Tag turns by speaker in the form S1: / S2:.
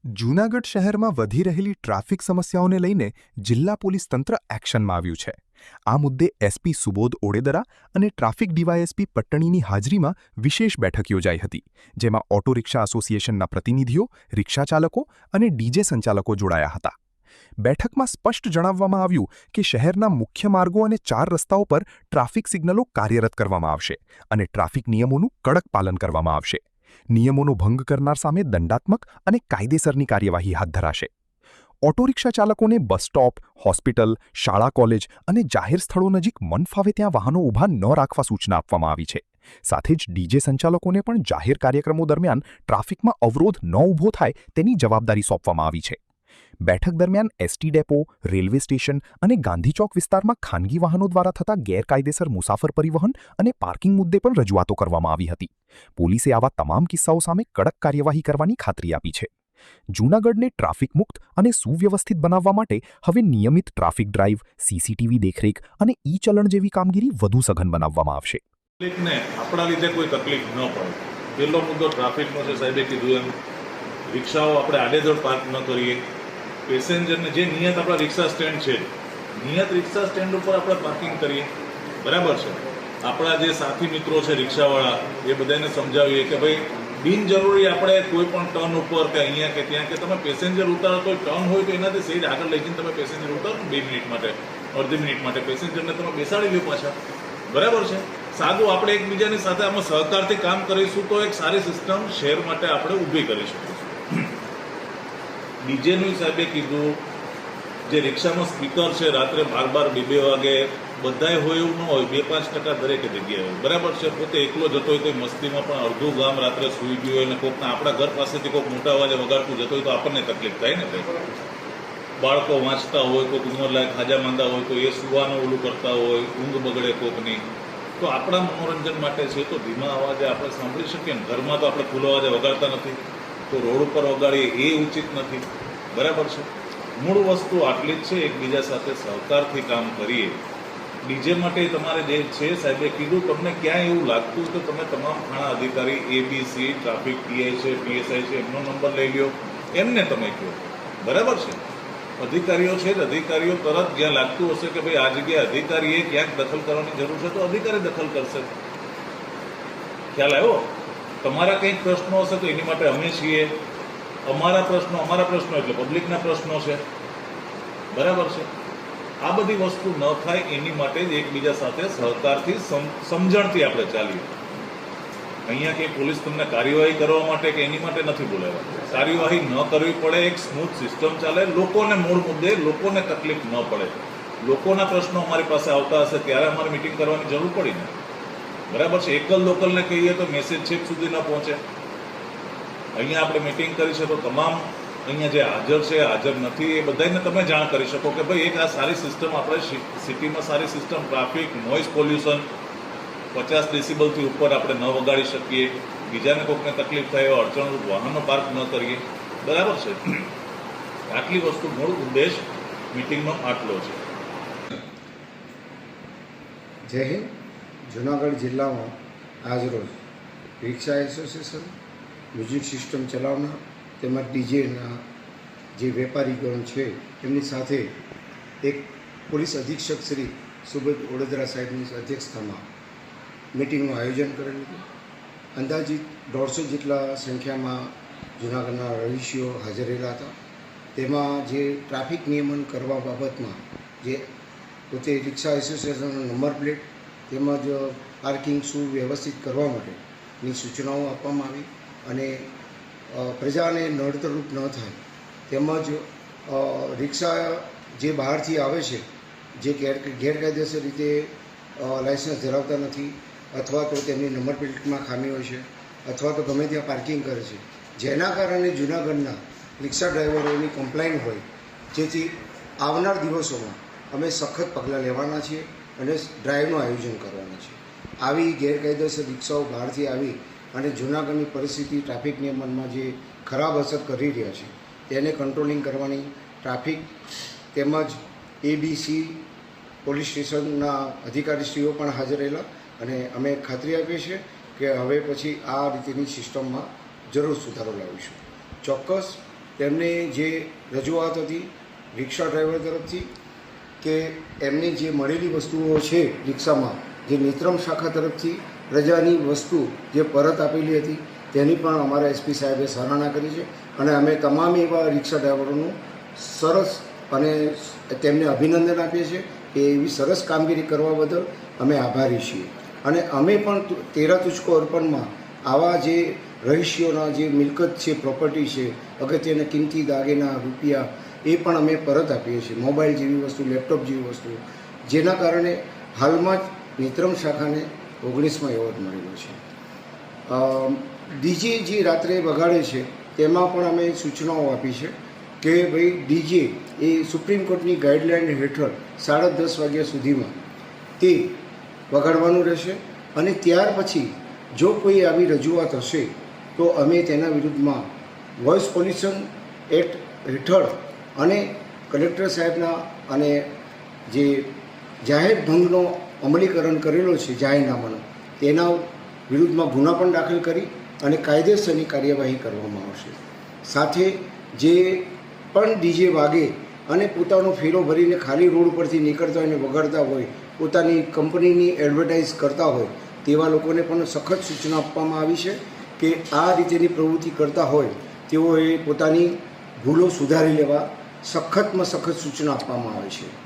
S1: જૂનાગઢ શહેરમાં વધી રહેલી ટ્રાફિક સમસ્યાઓને લઈને જિલ્લા પોલીસ તંત્ર એક્શનમાં આવ્યું છે। આ મુદ્દે એસપી સુબોધ ઓડેદરા અને ટ્રાફિક ડીવાયએસપી પટ્ટણીની હાજરીમાં વિશેષ બેઠક યોજાઈ હતી, જેમાં ઓટો રિક્ષા એસોસિએશનના પ્રતિનિધિઓ, રિક્ષા ચાલકો અને ડીજે સંચાલકો જોડાયા હતા। બેઠકમાં સ્પષ્ટ જણાવવામાં આવ્યું કે શહેરના મુખ્ય માર્ગો અને 4 રસ્તાઓ પર ટ્રાફિક સિગ્નલો કાર્યરત કરવામાં આવશે અને ટ્રાફિક નિયમોનું કડક પાલન કરવામાં આવશે। નિયમોનો ભંગ કરનાર સામે દંડાત્મક અને કાયદેસરની કાર્યવાહી હાથ ધરાશે। ઓટો રિક્ષા ચાલકોને બસ સ્ટોપ, હોસ્પિટલ, શાળા, કોલેજ અને જાહેર સ્થળો નજીક મનફાવે ત્યાં વાહનો ઊભા ન રાખવા સૂચના આપવામાં આવી છે। સાથે જ ડીજે સંચાલકોને પણ જાહેર કાર્યક્રમો દરમિયાન ટ્રાફિકમાં અવરોધ ન ઊભો થાય તેની જવાબદારી સોંપવામાં આવી છે। બેઠક દરમિયાન એસટી ડેપો, રેલવે સ્ટેશન અને ગાંધી ચોક વિસ્તારમાં ખાનગી વાહનો દ્વારા થતા ગેરકાયદેસર મુસાફર પરિવહન અને પાર્કિંગ મુદ્દે પણ રજૂઆતો કરવામાં આવી હતી। પોલીસે આવા તમામ કિસ્સાઓ સામે કડક કાર્યવાહી કરવાની ખાતરી આપી છે। જૂનાગઢને ટ્રાફિક મુક્ત અને સુવ્યવસ્થિત બનાવવા માટે હવે નિયમિત ટ્રાફિક ડ્રાઇવ, સીસીટીવી દેખરેખ અને ઈ-ચલણ જેવી કામગીરી વધુ સઘન બનાવવામાં આવશે।
S2: પબ્લિકને આપણા લીધે કોઈ તકલીફ ન પડે, પહેલો મુદ્દો ટ્રાફિકનો છે। સાહેબે કીધું એમ રિક્ષાઓ આપણે આડેધડ પાર્ક ન કરીએ, પેસેન્જરને જે નિયત આપણા રિક્ષા સ્ટેન્ડ છે, નિયત રિક્ષા સ્ટેન્ડ ઉપર આપણે પાર્કિંગ કરીએ, બરાબર છે। આપણા જે સાથી મિત્રો છે રિક્ષાવાળા, એ બધાને સમજાવીએ કે ભાઈ બિનજરૂરી આપણે કોઈ પણ ટર્ન ઉપર કે અહીંયા કે ત્યાં કે તમે પેસેન્જર ઉતારો તો ટર્ન હોય તો એનાથી સહેજ આગળ લઈ જઈને તમે પેસેન્જર ઉતારો 2 મિનિટ માટે, અડધી મિનિટ માટે પેસેન્જરને તમે બેસાડી લો પાછા, બરાબર છે। સાદું આપણે એકબીજાની સાથે આમાં સહકારથી કામ કરીશું તો એક સારી સિસ્ટમ શહેર માટે આપણે ઊભી કરી શકીશું। ડીજેનું સાહેબે કીધું, જે રિક્ષામાં સ્પીકર છે રાત્રે 12-2 વાગે બધાય હોય એવું ન હોય, 2-5% દરેક જગ્યાએ હોય, બરાબર છે। પોતે એકલો જતો હોય તો મસ્તીમાં પણ અડધું ગામ રાત્રે સૂઈ ગયું હોય અને કોઈકના આપણા ઘર પાસેથી કોઈક મોટા અવાજે વગાડતું જતો હોય તો આપણને તકલીફ થાય ને કંઈ। બાળકો વાંચતા હોય, કોઈક ઉંમરલાયક હાજા માંદા હોય તો એ સુવાનું ઓલું કરતા હોય, ઊંઘ બગડે કોઈકની, તો આપણા મનોરંજન માટે છે તો ધીમા અવાજે આપણે સાંભળી શકીએ ને। ઘરમાં તો આપણે ફૂલ અવાજે વગાડતા નથી, તો રોડ ઉપર વગાડીએ એ ઉચિત નથી, બરાબર છે। મૂળ વસ્તુ આટલી જ છે, એકબીજા સાથે સહકારથી કામ કરીએ। ડીજે માટે તમારે જે છે સાહેબે કીધું, તમને ક્યાંય એવું લાગતું તો તમે તમામ થાણા અધિકારી ABC, ટ્રાફિક પીઆઈ છે, પીએસઆઈ છે, એમનો નંબર લઈ લ્યો, એમને તમે કહો, બરાબર છે। અધિકારીઓ છે, અધિકારીઓ તરત જ્યાં લાગતું હશે કે ભાઈ આ જગ્યાએ અધિકારીએ ક્યાંક દખલ કરવાની જરૂર છે તો અધિકારી દખલ કરશે। ખ્યાલ આવ્યો? તમારા કંઈક પ્રશ્નો હશે તો એની માટે અમે છીએ। અમારા પ્રશ્નો એટલે પબ્લિકના પ્રશ્નો છે, બરાબર છે। આ બધી વસ્તુ ન થાય એની માટે જ એકબીજા સાથે સહકારથી સમજણથી આપણે ચાલીએ। અહીંયા કંઈ પોલીસ તમને કાર્યવાહી કરવા માટે કે એની માટે નથી બોલાવ્યા, કાર્યવાહી ન કરવી પડે, એક સ્મૂથ સિસ્ટમ ચાલે, લોકોને મૂળ મુદ્દે લોકોને તકલીફ ન પડે, લોકોના પ્રશ્નો અમારી પાસે આવતા હશે ત્યારે અમારે મિટિંગ કરવાની જરૂર પડી ને, બરાબર છે। એકલ લોકલને કહીએ તો મેસેજ છેક સુધી ન પહોંચે। અહીંયા આપણે મિટિંગ કરી છે તો તમામ અહીંયા જે હાજર છે, હાજર નથી, એ બધાને તમે જાણ કરી શકો કે ભાઈ એક આ સારી સિસ્ટમ આપણે સિટીમાં સારી સિસ્ટમ, ટ્રાફિક, નોઇઝ પોલ્યુશન 50 ડેસિબલથી ઉપર આપણે ન વગાડી શકીએ, બીજાને કોઈકને તકલીફ થાય એવા અડચણરૂપ વાહનો પાર્ક ન કરીએ, બરાબર છે। આટલી વસ્તુ મૂળ ઉદ્દેશ મિટિંગનો આટલો છે।
S3: જય હિન્દ। જૂનાગઢ જિલ્લામાં આજરોજ રિક્ષા એસોસિએશન, મ્યુઝિક સિસ્ટમ ચલાવનાર તેમજ ડીજેના જે વેપારીગણ છે એમની સાથે એક પોલીસ અધિક્ષક શ્રી સુબોધ ઓડેદરા સાહેબની અધ્યક્ષતામાં મિટિંગનું આયોજન કરેલું હતું। અંદાજિત 150 જેટલા સંખ્યામાં જૂનાગઢના રહીશીઓ હાજર રહેલા હતા। તેમાં જે ટ્રાફિક નિયમન કરવા બાબતમાં જે પોતે રિક્ષા એસોસિએશનનો નંબર પ્લેટ તેમજ પાર્કિંગ સુવ્યવસ્થિત કરવા માટેની સૂચનાઓ આપવામાં આવી અને પ્રજાને નડતરરૂપ ન થાય તેમજ રિક્ષા જે બહારથી આવે છે, જે ગેરકાયદેસર રીતે લાઇસન્સ ધરાવતા નથી અથવા તો તેમની નંબર પ્લેટમાં ખામી હોય છે અથવા તો ગમે ત્યાં પાર્કિંગ કરે છે, જેના કારણે જૂનાગઢના રિક્ષા ડ્રાઈવરોની કમ્પ્લેઇન હોય, જેથી આવનાર દિવસોમાં અમે સખત પગલાં લેવાના છીએ અને ડ્રાઈવનું આયોજન કરવાના છીએ। આવી ગેરકાયદેસર રિક્ષાઓ બહારથી આવી અને જૂનાગઢની પરિસ્થિતિ ટ્રાફિક નિયમનમાં જે ખરાબ અસર કરી રહ્યા છે તેને કંટ્રોલિંગ કરવાની ટ્રાફિક તેમજ ABC પોલીસ સ્ટેશનના અધિકારીશ્રીઓ પણ હાજર રહેલા અને અમે ખાતરી આપીએ છીએ કે હવે પછી આ રીતેની સિસ્ટમમાં જરૂર સુધારો લાવીશું। ચોક્કસ તેમને જે રજૂઆત હતી રિક્ષા ડ્રાઈવર તરફથી કે એમને જે મળેલી વસ્તુઓ છે રિક્ષામાં, જે નેત્રમ શાખા તરફથી રજાની વસ્તુ જે પરત આપેલી હતી તેની પણ અમારા એસપી સાહેબે સરાહના કરી છે. અને અમે તમામ એવા રિક્ષા ડ્રાઈવરોનું સરસ અને તેમને અભિનંદન આપીએ છીએ કે એવી સરસ કામગીરી કરવા બદલ અમે આભારી છીએ. અને અમે પણ તેરા તુચકો અર્પણમાં આવા જે રહીશીઓના જે મિલકત છે, પ્રોપર્ટી છે, અગત્યના કિંમતી દાગીના, રૂપિયા એ પણ અમે પરત આપીએ છીએ. મોબાઈલ જેવી વસ્તુ, લેપટોપ જેવી વસ્તુ, જેના કારણે હાલમાં જ નેત્રમ શાખાને 19માં એવોર્ડ મળેલો છે. ડીજે જે રાત્રે વગાડે છે તેમાં પણ અમે સૂચનાઓ આપી છે કે ભાઈ ડીજે એ સુપ્રીમ કોર્ટની ગાઈડલાઇન હેઠળ 10:30 વાગ્યા સુધીમાં તે વગાડવાનું રહેશે. અને ત્યાર પછી જો કોઈ આવી રજૂઆત હશે તો અમે તેના વિરુદ્ધમાં વોઇસ પોલ્યુશન એક્ટ હેઠળ અને કલેક્ટર સાહેબના અને જે જાહેર ભંગનો અમલીકરણ કરેલો છે જાહેરનામાનો, તેના વિરુદ્ધમાં ગુના પણ દાખલ કરી અને કાયદેસરની કાર્યવાહી કરવામાં આવશે. સાથે જે પણ ડીજે વાગે અને પોતાનો ફેરો ભરીને ખાલી રોડ પરથી નીકળતા હોય અને વગાડતા હોય, પોતાની કંપનીની એડવર્ટાઇઝ કરતા હોય તેવા લોકોને પણ સખત સૂચના આપવામાં આવી છે કે આ રીતેની પ્રવૃત્તિ કરતા હોય તેઓએ પોતાની ભૂલો સુધારી લેવા સખતમાં સખત સૂચના આપવામાં આવે છે.